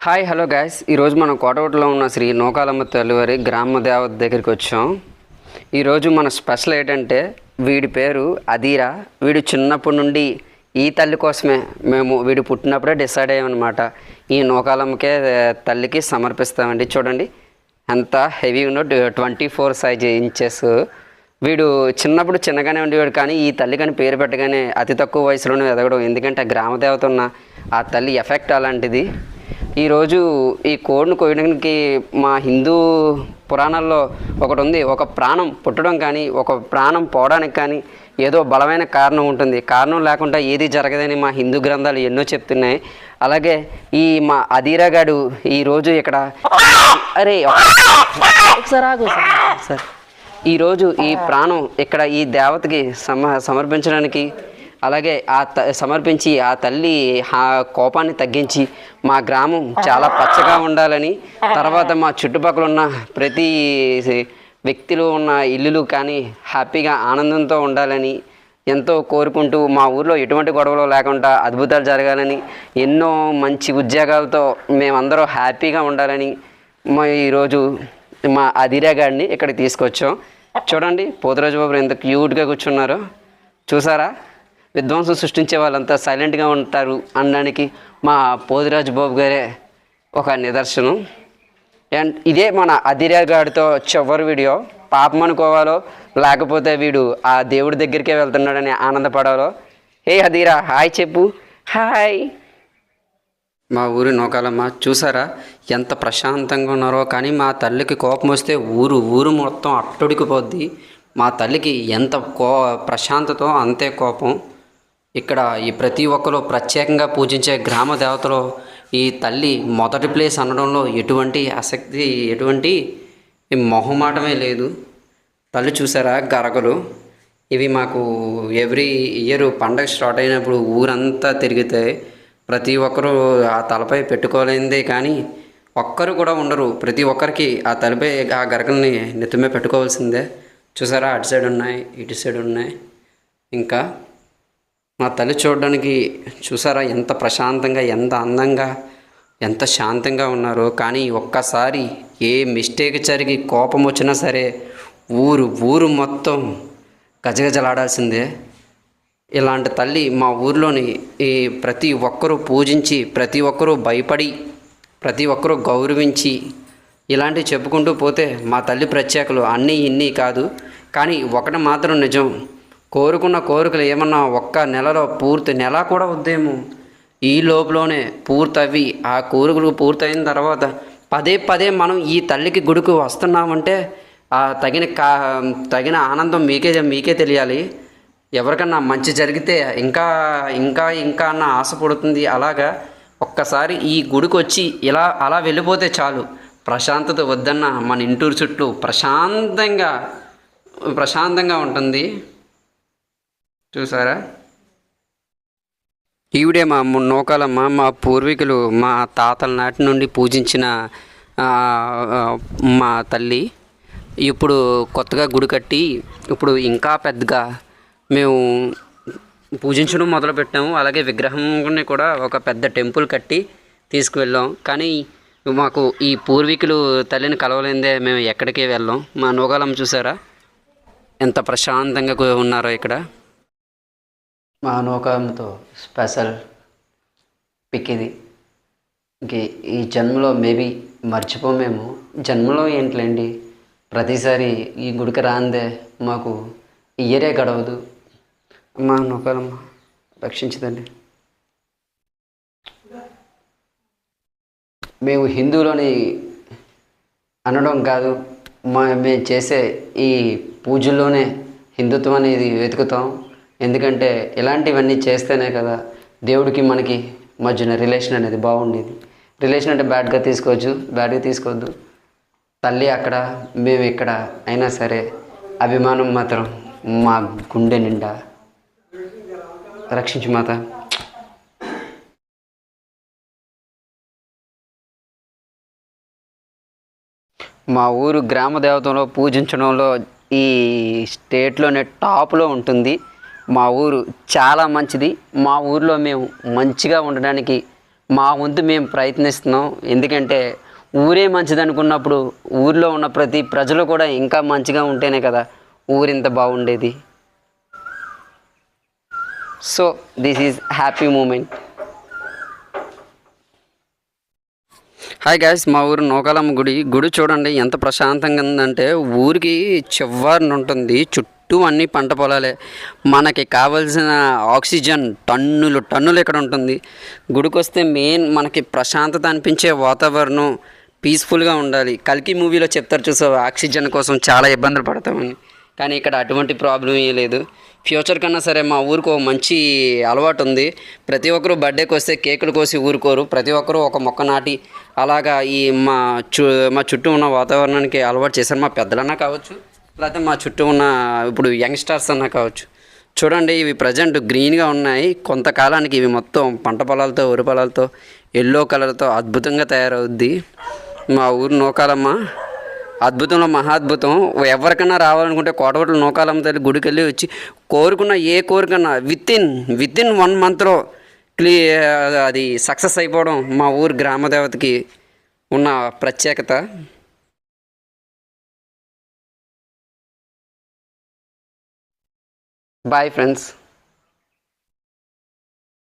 Hi hello guys, ఈరోజు మనం కోటగుట్టలో ఉన్న శ్రీ నూకాలమ్మ తల్లివారి గ్రామ దేవత దగ్గరికి వచ్చాం. ఈరోజు మన స్పెషల్ ఏంటంటే వీడి పేరు అధీరా. వీడు చిన్నప్పటి నుండి ఈ తల్లి కోసమే మేము వీడు పుట్టినప్పుడే డిసైడ్ అయ్యామన్నమాట. ఈ నూకాలమ్మకే తల్లికి సమర్పిస్తామండి. చూడండి ఎంత హెవీ ఉన్నో 24 సైజ్ ఇంచెస్. వీడు చిన్నప్పుడు చిన్నగానే ఉండేవాడు, కానీ ఈ తల్లి కానీ పేరు పెట్టగానే అతి తక్కువ వయసులోనే ఎదగడం. ఎందుకంటే గ్రామదేవత ఉన్న ఆ తల్లి ఎఫెక్ట్ అలాంటిది. ఈరోజు ఈ కోడిని కోయడానికి మా హిందూ పురాణాల్లో ఒకటి ఉంది. ఒక ప్రాణం పుట్టడం కానీ ఒక ప్రాణం పోవడానికి కానీ ఏదో బలమైన కారణం ఉంటుంది. కారణం లేకుండా ఏది జరగదని మా హిందూ గ్రంథాలు ఎన్నో చెప్తున్నాయి. అలాగే ఈ మా అధీరా గాడు ఈరోజు ఇక్కడ సార్ ఈరోజు ఈ ప్రాణం ఇక్కడ ఈ దేవతకి సమర్పించడానికి, అలాగే సమర్పించి ఆ తల్లి ఆ కోపాన్ని తగ్గించి మా గ్రామం చాలా పచ్చగా ఉండాలని, తర్వాత మా చుట్టుపక్కల ఉన్న ప్రతి వ్యక్తులు ఉన్న ఇల్లులు కానీ హ్యాపీగా ఆనందంతో ఉండాలని ఎంతో కోరుకుంటూ, మా ఊర్లో ఎటువంటి గొడవలు లేకుండా అద్భుతాలు జరగాలని, ఎన్నో మంచి ఉద్యోగాలతో మేమందరం హ్యాపీగా ఉండాలని ఈరోజు మా అధీరా గారిని ఇక్కడికి తీసుకొచ్చాం. చూడండి పోతురాజు బాబు ఎంత క్యూట్గా కూర్చున్నారో చూసారా. విధ్వంసం సృష్టించే వాళ్ళంతా సైలెంట్గా ఉంటారు అనడానికి మా పోతురాజు బాబు గారే ఒక నిదర్శనం. అండ్ ఇదే మన అధీరా గారితో చివరి వీడియో. పాపం అనుకోవాలో లేకపోతే వీడు ఆ దేవుడి దగ్గరికే వెళ్తున్నాడని ఆనందపడాలో. హే అధీరా, హాయ్ చెప్పు. హాయ్. మా ఊరి నూకాలమ్మ చూసారా ఎంత ప్రశాంతంగా ఉన్నారో. కానీ మా తల్లికి కోపం వస్తే ఊరు మొత్తం అట్టుడికిపోద్ది. మా తల్లికి ఎంత ప్రశాంతతో అంతే కోపం. ఇక్కడ ఈ ప్రతి ఒక్కరు ప్రత్యేకంగా పూజించే గ్రామ దేవతలో ఈ తల్లి మొదటి ప్లేస్ అనడంలో ఎటువంటి ఆసక్తి, ఎటువంటి మొహమాటమే లేదు. తల్లి చూసారా గరగలు, ఇవి మాకు ఎవ్రీ ఇయర్ పండగ స్టార్ట్ అయినప్పుడు ఊరంతా తిరిగితే ప్రతి ఒక్కరూ ఆ తలపై పెట్టుకోలేనిదే, కానీ ఒక్కరు కూడా ఉండరు. ప్రతి ఒక్కరికి ఆ తలపై ఆ గరకల్ని నెత్తిమే పెట్టుకోవాల్సిందే. చూసారా అటు సైడ్ ఉన్నాయి, ఇటు సైడ్ ఉన్నాయి. ఇంకా మా తల్లి చూడడానికి చూసారా ఎంత ప్రశాంతంగా, ఎంత అందంగా, ఎంత శాంతంగా ఉన్నారో. కానీ ఒక్కసారి ఏ మిస్టేక్ జరిగి కోపం వచ్చినా సరే ఊరు మొత్తం గజగజలాడాల్సిందే. ఇలాంటి తల్లి మా ఊర్లోని ఈ ప్రతి ఒక్కరూ పూజించి, ప్రతి ఒక్కరూ భయపడి, ప్రతి ఒక్కరూ గౌరవించి ఇలాంటివి చెప్పుకుంటూ పోతే మా తల్లి ప్రత్యేకలు అన్నీ ఇన్ని కాదు. కానీ ఒకటి మాత్రం నిజం, కోరుకున్న కోరికలు ఏమన్నా ఒక్క నెలలో పూర్తి నెల కూడా వద్దేమో, ఈ లోపులోనే పూర్తవి ఆ కోరికలు పూర్తయిన తర్వాత పదే మనం ఈ తల్లికి గుడికి వస్తున్నామంటే ఆ తగిన ఆనందం మీకే తెలియాలి. ఎవరికన్నా మంచి జరిగితే ఇంకా అన్న ఆశ పడుతుంది. అలాగా ఒక్కసారి ఈ గుడికి వచ్చి అలా వెళ్ళిపోతే చాలు. ప్రశాంతత వద్దన్న మన ఇంటూరు చుట్టూ ప్రశాంతంగా ఉంటుంది. చూసారా ఈవిడే మా నూకాలమ్మ. మా పూర్వీకులు మా తాతల నాటి నుండి పూజించిన మా తల్లి. ఇప్పుడు కొత్తగా గుడి కట్టి ఇప్పుడు ఇంకా పెద్దగా మేము పూజించడం మొదలుపెట్టాము. అలాగే విగ్రహాన్ని కూడా ఒక పెద్ద టెంపుల్ కట్టి తీసుకువెళ్ళాం. కానీ మాకు ఈ పూర్వీకులు తల్లిని కలవలేదే మేము ఎక్కడికి వెళ్ళాం. మా నూకాలమ్మ చూసారా ఎంత ప్రశాంతంగా ఉన్నారో ఇక్కడ. మా నూకాలమ్మతో స్పెషల్ పిక్ ఇది. ఇంక ఈ జన్మలో మేబీ మర్చిపోమేమో. జన్మలో ఏంట్లేండి, ప్రతిసారి ఈ గుడికి రాందే మాకు ఇయరే గడవదు. అమ్మా నూకాలమ్మ రక్షించదండి. మేము హిందువులని అనడం కాదు, మేము చేసే ఈ పూజల్లోనే హిందుత్వం అనేది వెతుకుతాం. ఎందుకంటే ఇలాంటివన్నీ చేస్తేనే కదా దేవుడికి మనకి మధ్యన రిలేషన్ అనేది బాగుండేది. రిలేషన్ అంటే బ్యాడ్గా తీసుకోవద్దు. తల్లి అక్కడ, మేము ఇక్కడ అయినా సరే అభిమానం మాత్రం మా గుండె నిండా. రక్షించు మాత. మా ఊరు గ్రామ దేవతలో పూజించడంలో ఈ స్టేట్లోనే టాప్లో ఉంటుంది. మా ఊరు చాలా మంచిది. మా ఊరిలో మేము మంచిగా ఉండడానికి మా వంతు మేము ప్రయత్నిస్తున్నాం. ఎందుకంటే ఊరే మంచిది అనుకున్నప్పుడు ఊరిలో ఉన్న ప్రతి ప్రజలు కూడా ఇంకా మంచిగా ఉంటేనే కదా ఊరింత బాగుండేది. So this is happy moment. Hi guys, మా ఊరు నూకాలమ్మ గుడి చూడండి ఎంత ప్రశాంతంగా ఉందంటే ఊరికి చివరిన ఉంటుంది. చుట్టూ అన్ని పంట పొలాలే. మనకి కావలసిన ఆక్సిజన్ టన్నులు ఇక్కడ ఉంటుంది. గుడికి వస్తే మెయిన్ మనకి ప్రశాంతత అనిపించే వాతావరణం, పీస్ఫుల్గా ఉండాలి. కల్కి మూవీలో చెప్తారు చూసావా, ఆక్సిజన్ కోసం చాలా ఇబ్బందులు పడతామని. కానీ ఇక్కడ అటువంటి ప్రాబ్లం ఏ లేదు. ఫ్యూచర్ కన్నా సరే మా ఊరికి ఒక మంచి అలవాటు ఉంది. ప్రతి ఒక్కరూ బర్త్డేకి వస్తే కేకులు కోసి ఊరుకోరు. ప్రతి ఒక్కరూ ఒక మొక్క నాటి అలాగా ఈ మా చుట్టూ ఉన్న వాతావరణానికి అలవాటు చేశారు. మా పెద్దలన్నా కావచ్చు, లేకపోతే మా చుట్టూ ఉన్న ఇప్పుడు యంగ్స్టర్స్ అన్నా కావచ్చు. చూడండి, ఇవి ప్రజెంట్ గ్రీన్గా ఉన్నాయి. కొంతకాలానికి ఇవి మొత్తం పంట పొలాలతో, వరి పొలాలతో, ఎల్లో కలర్తో అద్భుతంగా తయారవుద్ది. మా ఊరు నూకాలమ్మ అద్భుతంలో మహాద్భుతం. ఎవరికైనా రావాలనుకుంటే కోటవట్ల నూకాలమ్మ తల్లి గుడికి వెళ్ళి వచ్చి కోరుకున్న ఏ కోరికన్నా విత్ ఇన్ 1 మంత్లో అది సక్సెస్ అయిపోవడం మా ఊరు గ్రామదేవతకి ఉన్న ప్రత్యేకత. Bye friends.